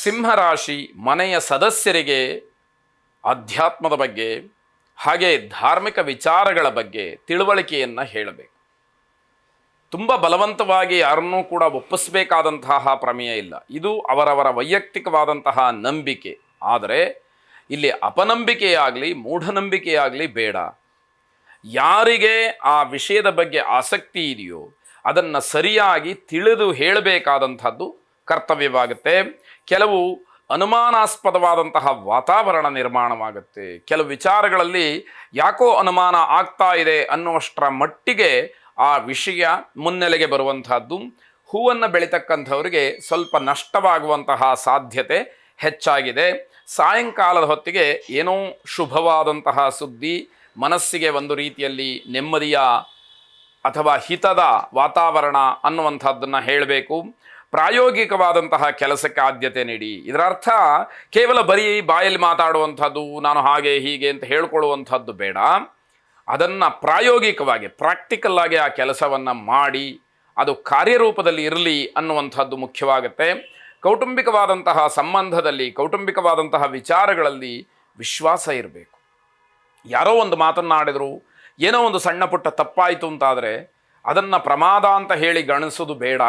ಸಿಂಹರಾಶಿ ಮನೆಯ ಸದಸ್ಯರಿಗೆ ಅಧ್ಯಾತ್ಮದ ಬಗ್ಗೆ ಹಾಗೆ ಧಾರ್ಮಿಕ ವಿಚಾರಗಳ ಬಗ್ಗೆ ತಿಳುವಳಿಕೆಯನ್ನು ಹೇಳಬೇಕು. ತುಂಬ ಬಲವಂತವಾಗಿ ಯಾರನ್ನೂ ಕೂಡ ಒಪ್ಪಿಸಬೇಕಾದಂತಹ ಪ್ರಮೇಯ ಇಲ್ಲ. ಇದು ಅವರವರ ವೈಯಕ್ತಿಕವಾದಂತಹ ನಂಬಿಕೆ. ಆದರೆ ಇಲ್ಲಿ ಅಪನಂಬಿಕೆಯಾಗಲಿ ಮೂಢನಂಬಿಕೆಯಾಗಲಿ ಬೇಡ. ಯಾರಿಗೆ ಆ ವಿಷಯದ ಬಗ್ಗೆ ಆಸಕ್ತಿ ಇದೆಯೋ ಅದನ್ನು ಸರಿಯಾಗಿ ತಿಳಿದು ಹೇಳಬೇಕಾದಂಥದ್ದು ಕರ್ತವ್ಯವಾಗುತ್ತೆ. ಕೆಲವು ಅನುಮಾನಾಸ್ಪದವಾದಂತಹ ವಾತಾವರಣ ನಿರ್ಮಾಣವಾಗುತ್ತೆ. ಕೆಲವು ವಿಚಾರಗಳಲ್ಲಿ ಯಾಕೋ ಅನುಮಾನ ಆಗ್ತಾ ಇದೆ ಅನ್ನುವಷ್ಟರ ಮಟ್ಟಿಗೆ ಆ ವಿಷಯ ಮುನ್ನೆಲೆಗೆ ಬರುವಂತಹದ್ದು. ಹೂವನ್ನು ಬೆಳೀತಕ್ಕಂಥವ್ರಿಗೆ ಸ್ವಲ್ಪ ನಷ್ಟವಾಗುವಂತಹ ಸಾಧ್ಯತೆ ಹೆಚ್ಚಾಗಿದೆ. ಸಾಯಂಕಾಲದ ಹೊತ್ತಿಗೆ ಏನೋ ಶುಭವಾದಂತಹ ಸುದ್ದಿ, ಮನಸ್ಸಿಗೆ ಒಂದು ರೀತಿಯಲ್ಲಿ ನೆಮ್ಮದಿಯ ಅಥವಾ ಹಿತದ ವಾತಾವರಣ ಅನ್ನುವಂಥದ್ದನ್ನು ಹೇಳಬೇಕು. ಪ್ರಾಯೋಗಿಕವಾದಂತಹ ಕೆಲಸಕ್ಕೆ ಆದ್ಯತೆ ನೀಡಿ. ಇದರ ಅರ್ಥ ಕೇವಲ ಬರೀ ಬಾಯಲ್ಲಿ ಮಾತಾಡುವಂಥದ್ದು, ನಾನು ಹಾಗೆ ಹೀಗೆ ಅಂತ ಹೇಳ್ಕೊಳ್ಳುವಂಥದ್ದು ಬೇಡ. ಅದನ್ನು ಪ್ರಾಯೋಗಿಕವಾಗಿ ಪ್ರಾಕ್ಟಿಕಲ್ ಆಗಿ ಆ ಕೆಲಸವನ್ನು ಮಾಡಿ ಅದು ಕಾರ್ಯರೂಪದಲ್ಲಿ ಇರಲಿ ಅನ್ನುವಂಥದ್ದು ಮುಖ್ಯವಾಗುತ್ತೆ. ಕೌಟುಂಬಿಕವಾದಂತಹ ಸಂಬಂಧದಲ್ಲಿ, ಕೌಟುಂಬಿಕವಾದಂತಹ ವಿಚಾರಗಳಲ್ಲಿ ವಿಶ್ವಾಸ ಇರಬೇಕು. ಯಾರೋ ಒಂದು ಮಾತನ್ನಾಡಿದರು, ಏನೋ ಒಂದು ಸಣ್ಣ ಪುಟ್ಟ ತಪ್ಪಾಯಿತು ಅಂತಾದರೆ ಅದನ್ನು ಪ್ರಮಾದ ಅಂತ ಹೇಳಿ ಗಣಿಸೋದು ಬೇಡ.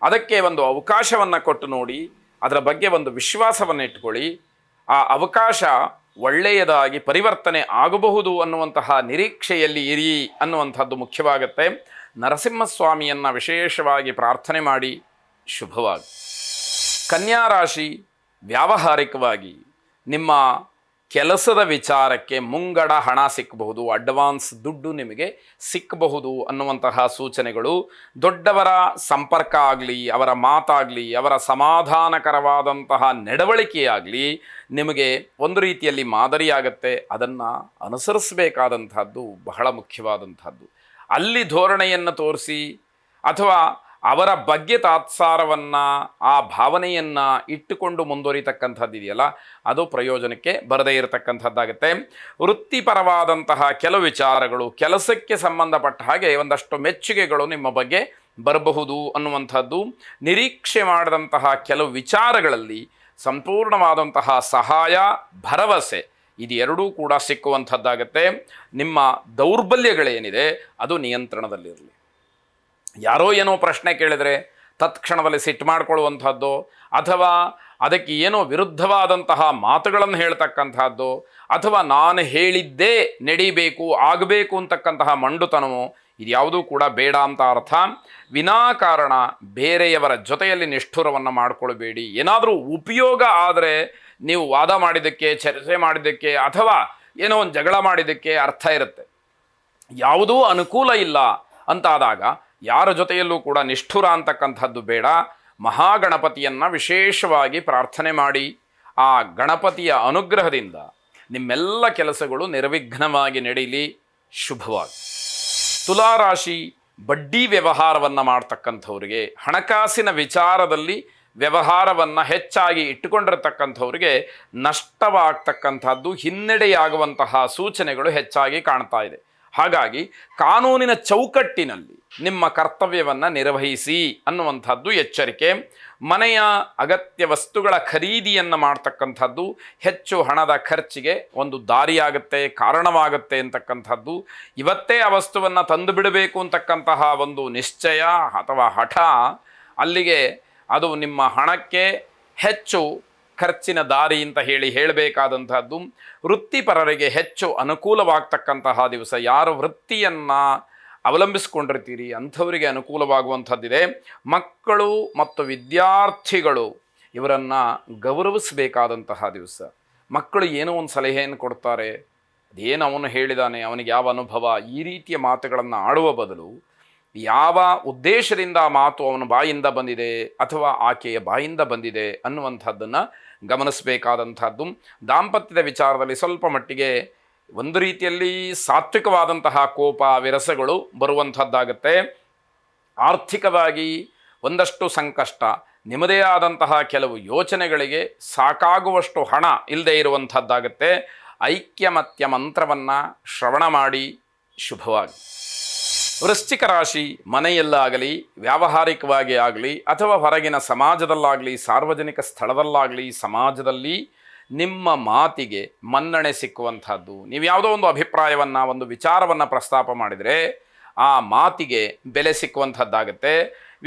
ಅದಕ್ಕೆ ಒಂದು ಅವಕಾಶವನ್ನು ಕೊಟ್ಟು ನೋಡಿ, ಅದರ ಬಗ್ಗೆ ಒಂದು ವಿಶ್ವಾಸವನ್ನು ಇಟ್ಕೊಳ್ಳಿ. ಆ ಅವಕಾಶ ಒಳ್ಳೆಯದಾಗಿ ಪರಿವರ್ತನೆ ಆಗಬಹುದು ಅನ್ನುವಂತಹ ನಿರೀಕ್ಷೆಯಲ್ಲಿ ಇರಿ ಅನ್ನುವಂಥದ್ದು ಮುಖ್ಯವಾಗುತ್ತೆ. ನರಸಿಂಹಸ್ವಾಮಿಯನ್ನು ವಿಶೇಷವಾಗಿ ಪ್ರಾರ್ಥನೆ ಮಾಡಿ. ಶುಭವಾಗಿ. ಕನ್ಯಾ ರಾಶಿ ವ್ಯಾವಹಾರಿಕವಾಗಿ ನಿಮ್ಮ ಕೆಲಸದ ವಿಚಾರಕ್ಕೆ ಮುಂಗಡ ಹಣ ಸಿಕ್ಕಬಹುದು, ಅಡ್ವಾನ್ಸ್ ದುಡ್ಡು ನಿಮಗೆ ಸಿಕ್ಕಬಹುದು ಅನ್ನುವಂತಹ ಸೂಚನೆಗಳು. ದೊಡ್ಡವರ ಸಂಪರ್ಕ ಆಗಲಿ, ಅವರ ಮಾತಾಗಲಿ, ಅವರ ಸಮಾಧಾನಕರವಾದಂತಹ ನಡವಳಿಕೆಯಾಗಲಿ ನಿಮಗೆ ಒಂದು ರೀತಿಯಲ್ಲಿ ಮಾದರಿಯಾಗತ್ತೆ. ಅದನ್ನು ಅನುಸರಿಸಬೇಕಾದಂಥದ್ದು ಬಹಳ ಮುಖ್ಯವಾದಂಥದ್ದು. ಅಲ್ಲಿ ಧೋರಣೆಯನ್ನು ತೋರಿಸಿ ಅಥವಾ ಅವರ ಬಗ್ಗೆ ತಾತ್ಸಾರವನ್ನು, ಆ ಭಾವನೆಯನ್ನು ಇಟ್ಟುಕೊಂಡು ಮುಂದುವರಿತಕ್ಕಂಥದ್ದು ಇದೆಯಲ್ಲ, ಅದು ಪ್ರಯೋಜನಕ್ಕೆ ಬರದೇ ಇರತಕ್ಕಂಥದ್ದಾಗುತ್ತೆ. ವೃತ್ತಿಪರವಾದಂತಹ ಕೆಲವು ವಿಚಾರಗಳು, ಕೆಲಸಕ್ಕೆ ಸಂಬಂಧಪಟ್ಟ ಹಾಗೆ ಒಂದಷ್ಟು ಮೆಚ್ಚುಗೆಗಳು ನಿಮ್ಮ ಬಗ್ಗೆ ಬರಬಹುದು ಅನ್ನುವಂಥದ್ದು. ನಿರೀಕ್ಷೆ ಮಾಡಿದಂತಹ ಕೆಲವು ವಿಚಾರಗಳಲ್ಲಿ ಸಂಪೂರ್ಣವಾದಂತಹ ಸಹಾಯ, ಭರವಸೆ ಇದೆರಡೂ ಕೂಡ ಸಿಕ್ಕುವಂಥದ್ದಾಗುತ್ತೆ. ನಿಮ್ಮ ದೌರ್ಬಲ್ಯಗಳೇನಿದೆ ಅದು ನಿಯಂತ್ರಣದಲ್ಲಿರಲಿ. ಯಾರೋ ಏನೋ ಪ್ರಶ್ನೆ ಕೇಳಿದರೆ ತತ್ಕ್ಷಣದಲ್ಲಿ ಸಿಟ್ಟು ಮಾಡಿಕೊಳ್ಳುವಂಥದ್ದು ಅಥವಾ ಅದಕ್ಕೆ ಏನೋ ವಿರುದ್ಧವಾದಂತಹ ಮಾತುಗಳನ್ನು ಹೇಳ್ತಕ್ಕಂಥದ್ದು ಅಥವಾ ನಾನು ಹೇಳಿದ್ದೇ ನಡೀಬೇಕು, ಆಗಬೇಕು ಅಂತಕ್ಕಂತಹ ಮಂಡುತನವು ಇದ್ಯಾವುದೂ ಕೂಡ ಬೇಡ ಅಂತ ಅರ್ಥ. ವಿನಾಕಾರಣ ಬೇರೆಯವರ ಜೊತೆಯಲ್ಲಿ ನಿಷ್ಠುರವನ್ನು ಮಾಡಿಕೊಳ್ಬೇಡಿ. ಏನಾದರೂ ಉಪಯೋಗ ಆದರೆ ನೀವು ವಾದ ಮಾಡಿದ್ದಕ್ಕೆ, ಚರ್ಚೆ ಮಾಡಿದ್ದಕ್ಕೆ ಅಥವಾ ಏನೋ ಒಂದು ಜಗಳ ಮಾಡಿದ್ದಕ್ಕೆ ಅರ್ಥ ಇರುತ್ತೆ. ಯಾವುದೂ ಅನುಕೂಲ ಇಲ್ಲ ಅಂತಾದಾಗ ಯಾರ ಜೊತೆಯಲ್ಲೂ ಕೂಡ ನಿಷ್ಠುರ ಅಂತಕ್ಕಂಥದ್ದು ಬೇಡ. ಮಹಾಗಣಪತಿಯನ್ನು ವಿಶೇಷವಾಗಿ ಪ್ರಾರ್ಥನೆ ಮಾಡಿ. ಆ ಗಣಪತಿಯ ಅನುಗ್ರಹದಿಂದ ನಿಮ್ಮೆಲ್ಲ ಕೆಲಸಗಳು ನಿರ್ವಿಘ್ನವಾಗಿ ನಡೀಲಿ. ಶುಭವಾಗಿ. ತುಲಾರಾಶಿ ಬಡ್ಡಿ ವ್ಯವಹಾರವನ್ನು ಮಾಡ್ತಕ್ಕಂಥವ್ರಿಗೆ, ಹಣಕಾಸಿನ ವಿಚಾರದಲ್ಲಿ ವ್ಯವಹಾರವನ್ನು ಹೆಚ್ಚಾಗಿ ಇಟ್ಟುಕೊಂಡಿರತಕ್ಕಂಥವ್ರಿಗೆ ನಷ್ಟವಾಗ್ತಕ್ಕಂಥದ್ದು, ಹಿನ್ನಡೆಯಾಗುವಂತಹ ಸೂಚನೆಗಳು ಹೆಚ್ಚಾಗಿ ಕಾಣ್ತಾ ಇದೆ. ಹಾಗಾಗಿ ಕಾನೂನಿನ ಚೌಕಟ್ಟಿನಲ್ಲಿ ನಿಮ್ಮ ಕರ್ತವ್ಯವನ್ನು ನಿರ್ವಹಿಸಿ ಅನ್ನುವಂಥದ್ದು ಎಚ್ಚರಿಕೆ. ಮನೆಯ ಅಗತ್ಯ ವಸ್ತುಗಳ ಖರೀದಿಯನ್ನು ಮಾಡ್ತಕ್ಕಂಥದ್ದು ಹೆಚ್ಚು ಹಣದ ಖರ್ಚಿಗೆ ಒಂದು ದಾರಿಯಾಗುತ್ತೆ, ಕಾರಣವಾಗುತ್ತೆ ಅಂತಕ್ಕಂಥದ್ದು. ಇವತ್ತೇ ಆ ವಸ್ತುವನ್ನು ತಂದು ಬಿಡಬೇಕು ಅಂತಕ್ಕಂತಹ ಒಂದು ನಿಶ್ಚಯ ಅಥವಾ ಹಠ, ಅಲ್ಲಿಗೆ ಅದು ನಿಮ್ಮ ಹಣಕ್ಕೆ ಹೆಚ್ಚು ಖರ್ಚಿನ ದಾರಿ ಅಂತ ಹೇಳಬೇಕಾದಂಥದ್ದು. ವೃತ್ತಿಪರರಿಗೆ ಹೆಚ್ಚು ಅನುಕೂಲವಾಗ್ತಕ್ಕಂತಹ ದಿವಸ. ಯಾರು ವೃತ್ತಿಯನ್ನು ಅವಲಂಬಿಸ್ಕೊಂಡಿರ್ತೀರಿ ಅಂಥವರಿಗೆ ಅನುಕೂಲವಾಗುವಂಥದ್ದಿದೆ. ಮಕ್ಕಳು ಮತ್ತು ವಿದ್ಯಾರ್ಥಿಗಳು ಇವರನ್ನು ಗೌರವಿಸಬೇಕಾದಂತಹ ದಿವಸ. ಮಕ್ಕಳು ಏನೋ ಒಂದು ಸಲಹೆಯನ್ನು ಕೊಡ್ತಾರೆ, ಅದೇನು ಅವನು ಹೇಳಿದಾನೆ, ಅವನಿಗೆ ಯಾವ ಅನುಭವ, ಈ ರೀತಿಯ ಮಾತುಗಳನ್ನು ಆಡುವ ಬದಲು ಯಾವ ಉದ್ದೇಶದಿಂದ ಆ ಮಾತು ಅವನ ಬಾಯಿಂದ ಬಂದಿದೆ ಅಥವಾ ಆಕೆಯ ಬಾಯಿಂದ ಬಂದಿದೆ ಅನ್ನುವಂಥದ್ದನ್ನು ಗಮನಿಸಬೇಕಾದಂಥದ್ದು. ದಾಂಪತ್ಯದ ವಿಚಾರದಲ್ಲಿ ಸ್ವಲ್ಪ ಮಟ್ಟಿಗೆ ಒಂದು ರೀತಿಯಲ್ಲಿ ಸಾತ್ವಿಕವಾದಂತಹ ಕೋಪ ವಿರಸಗಳು ಬರುವಂಥದ್ದಾಗುತ್ತೆ. ಆರ್ಥಿಕವಾಗಿ ಒಂದಷ್ಟು ಸಂಕಷ್ಟ, ನಿಮ್ಮದೇ ಆದಂತಹ ಕೆಲವು ಯೋಚನೆಗಳಿಗೆ ಸಾಕಾಗುವಷ್ಟು ಹಣ ಇಲ್ಲದೆ ಇರುವಂಥದ್ದಾಗುತ್ತೆ. ಐಕ್ಯಮತ್ಯ ಮಂತ್ರವನ್ನು ಶ್ರವಣ ಮಾಡಿ. ಶುಭವಾಗಿ. ವೃಶ್ಚಿಕ ರಾಶಿ ಮನೆಯಲ್ಲಾಗಲಿ ವ್ಯಾವಹಾರಿಕವಾಗಿ ಆಗಲಿ ಅಥವಾ ಹೊರಗಿನ ಸಮಾಜದಲ್ಲಾಗಲಿ ಸಾರ್ವಜನಿಕ ಸ್ಥಳದಲ್ಲಾಗಲಿ ಸಮಾಜದಲ್ಲಿ ನಿಮ್ಮ ಮಾತಿಗೆ ಮನ್ನಣೆ ಸಿಕ್ಕುವಂಥದ್ದು. ನೀವು ಯಾವುದೋ ಒಂದು ಅಭಿಪ್ರಾಯವನ್ನು ಒಂದು ವಿಚಾರವನ್ನು ಪ್ರಸ್ತಾಪ ಮಾಡಿದರೆ ಆ ಮಾತಿಗೆ ಬೆಲೆ ಸಿಕ್ಕುವಂಥದ್ದಾಗುತ್ತೆ.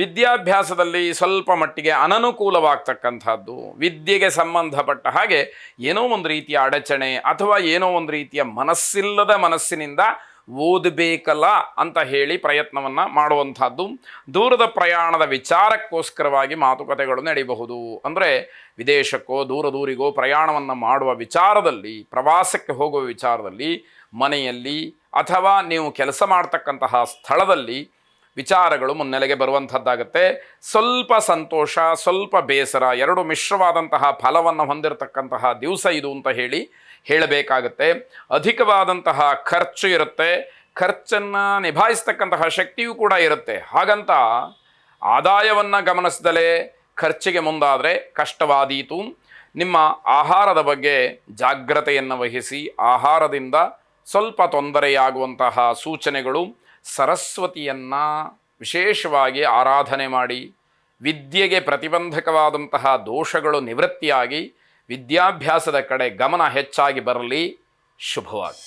ವಿದ್ಯಾಭ್ಯಾಸದಲ್ಲಿ ಸ್ವಲ್ಪ ಮಟ್ಟಿಗೆ ಅನನುಕೂಲವಾಗ್ತಕ್ಕಂಥದ್ದು, ವಿದ್ಯೆಗೆ ಸಂಬಂಧಪಟ್ಟ ಹಾಗೆ ಏನೋ ಒಂದು ರೀತಿಯ ಅಡಚಣೆ ಅಥವಾ ಏನೋ ಒಂದು ರೀತಿಯ ಮನಸ್ಸಿಲ್ಲದ ಮನಸ್ಸಿನಿಂದ ಓದಬೇಕಲ್ಲ ಅಂತ ಹೇಳಿ ಪ್ರಯತ್ನವನ್ನು ಮಾಡುವಂಥದ್ದು. ದೂರದ ಪ್ರಯಾಣದ ವಿಚಾರಕ್ಕೋಸ್ಕರವಾಗಿ ಮಾತುಕತೆಗಳು ನಡೀಬಹುದು. ಅಂದರೆ ವಿದೇಶಕ್ಕೋ ದೂರಿಗೋ ಪ್ರಯಾಣವನ್ನು ಮಾಡುವ ವಿಚಾರದಲ್ಲಿ, ಪ್ರವಾಸಕ್ಕೆ ಹೋಗುವ ವಿಚಾರದಲ್ಲಿ, ಮನೆಯಲ್ಲಿ ಅಥವಾ ನೀವು ಕೆಲಸ ಮಾಡ್ತಕ್ಕಂತಹ ಸ್ಥಳದಲ್ಲಿ ವಿಚಾರಗಳು ಮುನ್ನೆಲೆಗೆ ಬರುವಂಥದ್ದಾಗುತ್ತೆ. ಸ್ವಲ್ಪ ಸಂತೋಷ, ಸ್ವಲ್ಪ ಬೇಸರ, ಎರಡು ಮಿಶ್ರವಾದಂತಹ ಫಲವನ್ನು ಹೊಂದಿರತಕ್ಕಂತಹ ದಿವಸ ಇದು ಅಂತ ಹೇಳಬೇಕಾಗತ್ತೆ. ಅಧಿಕವಾದಂತಹ ಖರ್ಚು ಇರುತ್ತೆ, ಖರ್ಚನ್ನು ನಿಭಾಯಿಸ್ತಕ್ಕಂತಹ ಶಕ್ತಿಯೂ ಕೂಡ ಇರುತ್ತೆ. ಹಾಗಂತ ಆದಾಯವನ್ನು ಗಮನಿಸದಲೇ ಖರ್ಚಿಗೆ ಮುಂದಾದರೆ ಕಷ್ಟವಾದೀತು. ನಿಮ್ಮ ಆಹಾರದ ಬಗ್ಗೆ ಜಾಗ್ರತೆಯನ್ನು ವಹಿಸಿ. ಆಹಾರದಿಂದ ಸ್ವಲ್ಪ ತೊಂದರೆಯಾಗುವಂತಹ ಸೂಚನೆಗಳು. ಸರಸ್ವತಿಯನ್ನು ವಿಶೇಷವಾಗಿ ಆರಾಧನೆ ಮಾಡಿ. ವಿದ್ಯೆಗೆ ಪ್ರತಿಬಂಧಕವಾದಂತಹ ದೋಷಗಳು ನಿವೃತ್ತಿಯಾಗಿ ವಿದ್ಯಾಭ್ಯಾಸದ ಕಡೆ ಗಮನ ಹೆಚ್ಚಾಗಿ ಬರಲಿ. ಶುಭವಾಗಿ.